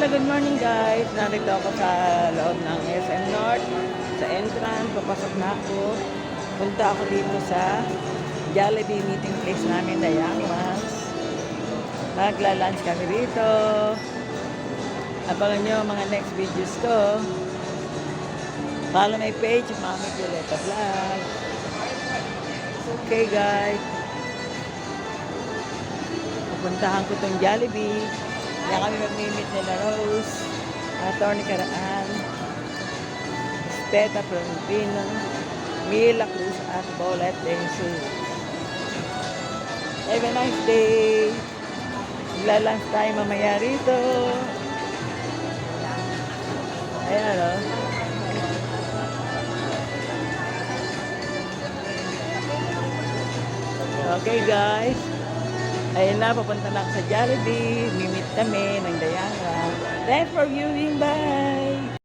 Good morning guys. Narito ako sa loob ng SM North. Sa entrance, papasok na ako. Punta ako dito sa Jollibee meeting place namin na Yangmas. Magla-lunch kami dito. Abangan nyo mga next videos ko. Follow my page, Mami Violeta Vlog. Okay guys. Pupuntahan ko tong Jollibee. Kaya kami mag-meet nila Rose, Atty. Caraan, Esteta Florentino, Mila Cruz at Bolet Densu. Have a nice day. Maglalunch tayo mamaya rito. Ayan o. Okay guys. Ayun na, papunta na ako sa Jollibee. Mimit kami ng Dayanga. Thanks for viewing. Bye!